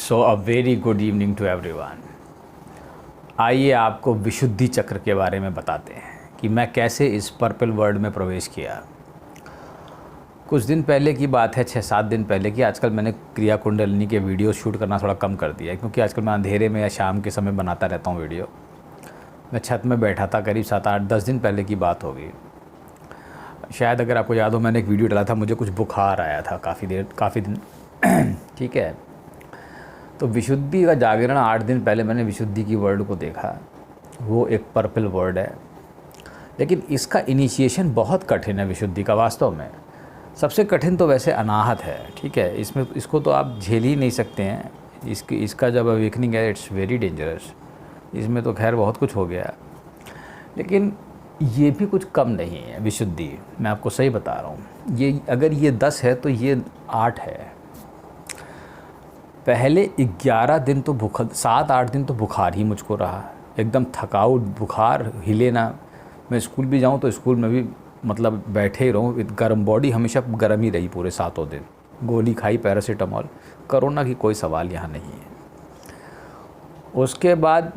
So a very good evening to everyone. आइए आपको विशुद्धि चक्र के बारे में बताते हैं कि मैं कैसे इस पर्पल वर्ल्ड में प्रवेश किया। कुछ दिन पहले की बात है, 6-7 दिन पहले की। आजकल मैंने क्रिया कुंडलिनी के वीडियो शूट करना थोड़ा कम कर दिया है, क्योंकि आजकल मैं अंधेरे में या शाम के समय बनाता रहता हूँ वीडियो। मैं छत में बैठा था, करीब 7-8-10 दिन पहले की बात होगी शायद। अगर आपको याद हो, मैंने एक वीडियो डाला था, मुझे कुछ बुखार आया था काफ़ी दिन ठीक है। तो विशुद्धि का जागरण 8 दिन पहले मैंने विशुद्धि की वर्ड को देखा। वो एक पर्पल वर्ड है, लेकिन इसका इनिशिएशन बहुत कठिन है। विशुद्धि का वास्तव में सबसे कठिन तो वैसे अनाहत है, ठीक है। इसको तो आप झेल ही नहीं सकते हैं। इसका जब अवेकनिंग है, इट्स वेरी डेंजरस। इसमें तो खैर बहुत कुछ हो गया, लेकिन ये भी कुछ कम नहीं है। विशुद्धि मैं आपको सही बता रहा हूँ, ये अगर ये 10 है तो ये 8 है। पहले 11 दिन तो 7-8 दिन तो बुखार ही मुझको रहा, एकदम थकाउट बुखार, हिले ना। मैं स्कूल भी जाऊँ तो स्कूल में भी मतलब बैठे ही रहूँ, गर्म बॉडी हमेशा गर्म ही रही पूरे 7 दिन। गोली खाई पैरासीटामॉल, कोरोना की कोई सवाल यहाँ नहीं है। उसके बाद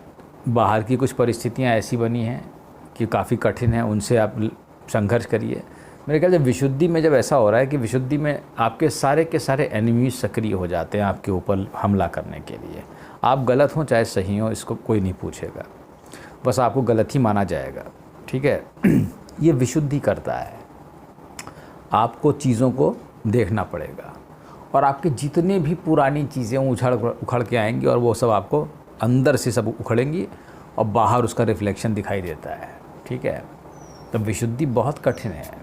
बाहर की कुछ परिस्थितियाँ ऐसी बनी हैं कि काफ़ी कठिन है, उनसे आप संघर्ष करिए। मेरे ख्याल से विशुद्धि में जब ऐसा हो रहा है कि विशुद्धि में आपके सारे के सारे एनिमीज सक्रिय हो जाते हैं आपके ऊपर हमला करने के लिए। आप गलत हों चाहे सही हो, इसको कोई नहीं पूछेगा, बस आपको गलत ही माना जाएगा, ठीक है। ये विशुद्धि करता है। आपको चीज़ों को देखना पड़ेगा, और आपके जितने भी पुरानी चीज़ें उखड़ के आएंगी, और वो सब आपको अंदर से सब उखड़ेंगी और बाहर उसका रिफ्लेक्शन दिखाई देता है, ठीक है। तो विशुद्धि बहुत कठिन है,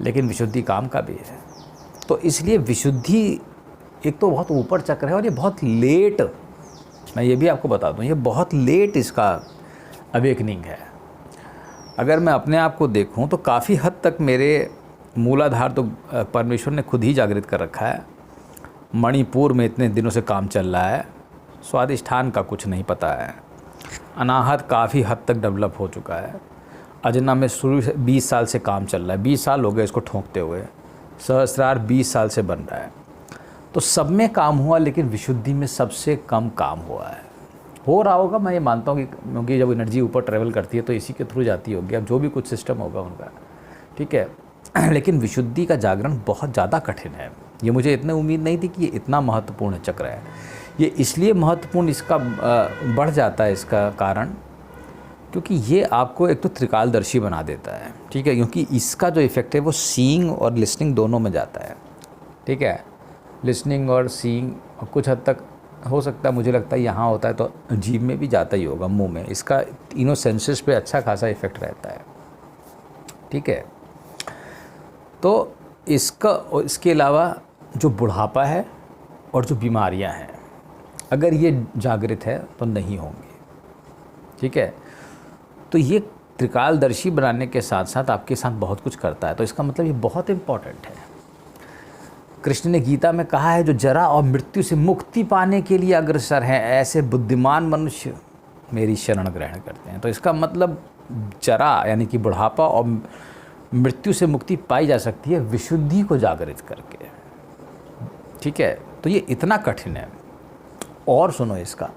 लेकिन विशुद्धि काम का भी है। तो इसलिए विशुद्धि एक तो बहुत ऊपर चक्र है, और ये बहुत लेट, मैं ये भी आपको बता दूं, ये बहुत लेट इसका अवेकनिंग है। अगर मैं अपने आप को देखूं तो काफ़ी हद तक मेरे मूलाधार तो परमेश्वर ने खुद ही जागृत कर रखा है। मणिपुर में इतने दिनों से काम चल रहा है, स्वादिष्ठान का कुछ नहीं पता है। अनाहत काफ़ी हद तक डेवलप हो चुका है। अजना में शुरू से 20 साल से काम चल रहा है, 20 साल हो गए इसको ठोंकते हुए। सहस्त्रार 20 साल से बन रहा है, तो सब में काम हुआ, लेकिन विशुद्धि में सबसे कम काम हुआ है। हो रहा होगा, मैं ये मानता हूँ, क्योंकि जब एनर्जी ऊपर ट्रैवल करती है तो इसी के थ्रू जाती होगी, अब जो भी कुछ सिस्टम होगा उनका, ठीक है। लेकिन विशुद्धि का जागरण बहुत ज़्यादा कठिन है। ये मुझे इतनी उम्मीद नहीं थी कि ये इतना महत्वपूर्ण चक्र है। ये इसलिए महत्वपूर्ण इसका बढ़ जाता है, इसका कारण क्योंकि ये आपको एक तो त्रिकालदर्शी बना देता है, ठीक है। क्योंकि इसका जो इफ़ेक्ट है वो सीइंग और लिसनिंग दोनों में जाता है, ठीक है। लिसनिंग और सीइंग कुछ हद तक हो सकता है, मुझे लगता है यहाँ होता है तो जीभ में भी जाता ही होगा, मुंह में। इसका तीनों सेंसेस पे अच्छा खासा इफ़ेक्ट रहता है, ठीक है। तो इसके अलावा जो बुढ़ापा है और जो बीमारियाँ हैं, अगर ये जागृत है तो नहीं होंगी, ठीक है। तो ये त्रिकालदर्शी बनाने के साथ साथ आपके साथ बहुत कुछ करता है। तो इसका मतलब ये बहुत इम्पॉर्टेंट है। कृष्ण ने गीता में कहा है, जो जरा और मृत्यु से मुक्ति पाने के लिए अग्रसर हैं, ऐसे बुद्धिमान मनुष्य मेरी शरण ग्रहण करते हैं। तो इसका मतलब जरा यानी कि बुढ़ापा और मृत्यु से मुक्ति पाई जा सकती है विशुद्धि को जागृत करके, ठीक है। तो ये इतना कठिन है। और सुनो इसका,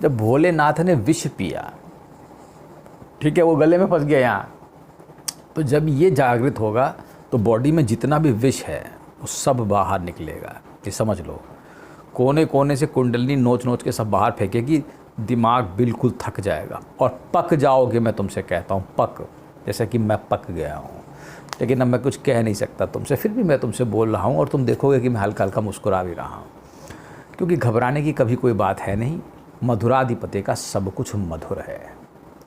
जब भोलेनाथ ने विष पिया, ठीक है, वो गले में फंस गया यहाँ, तो जब ये जागृत होगा तो बॉडी में जितना भी विष है वो सब बाहर निकलेगा। ये समझ लो, कोने कोने से कुंडलिनी नोच नोच के सब बाहर फेंकेगी। दिमाग बिल्कुल थक जाएगा और पक जाओगे। मैं तुमसे कहता हूँ पक, जैसा कि मैं पक गया हूँ। लेकिन अब मैं कुछ कह नहीं सकता तुमसे, फिर भी मैं तुमसे बोल रहा हूँ, और तुम देखोगे कि मैं हल्का हल्का मुस्कुरा भी रहा हूँ, क्योंकि घबराने की कभी कोई बात है नहीं। मधुराधिपति का सब कुछ मधुर है,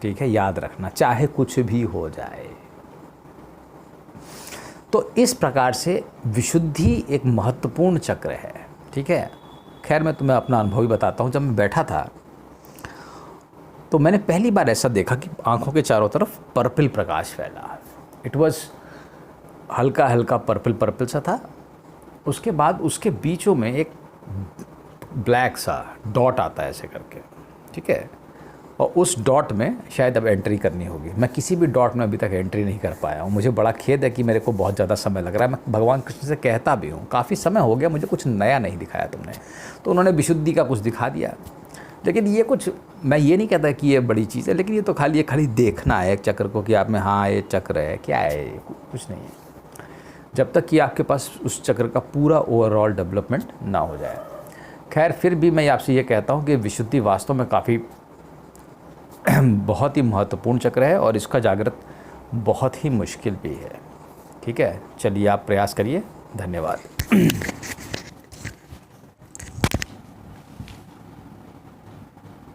ठीक है, याद रखना, चाहे कुछ भी हो जाए। तो इस प्रकार से विशुद्धि एक महत्वपूर्ण चक्र है, ठीक है। खैर, मैं तुम्हें अपना अनुभव ही बताता हूँ। जब मैं बैठा था तो मैंने पहली बार ऐसा देखा कि आंखों के चारों तरफ पर्पल प्रकाश फैला। इट वाज हल्का हल्का पर्पल सा था। उसके बाद उसके बीचों में एक ब्लैक सा डॉट आता है ऐसे करके, ठीक है। और उस डॉट में शायद अब एंट्री करनी होगी। मैं किसी भी डॉट में अभी तक एंट्री नहीं कर पाया हूँ। मुझे बड़ा खेद है कि मेरे को बहुत ज़्यादा समय लग रहा है। मैं भगवान कृष्ण से कहता भी हूँ, काफ़ी समय हो गया, मुझे कुछ नया नहीं दिखाया तुमने। तो उन्होंने विशुद्धि का कुछ दिखा दिया, लेकिन ये कुछ, मैं ये नहीं कहता कि ये बड़ी चीज़ है, लेकिन ये तो खाली देखना है एक चक्र को कि आप में हाँ ये चक्र है, क्या है, कुछ नहीं है, जब तक कि आपके पास उस चक्र का पूरा ओवरऑल डेवलपमेंट ना हो जाए। खैर, फिर भी मैं आपसे ये कहता हूँ कि विशुद्धि वास्तव में काफ़ी बहुत ही महत्वपूर्ण चक्र है और इसका जागृत बहुत ही मुश्किल भी है। ठीक है, चलिए आप प्रयास करिए। धन्यवाद।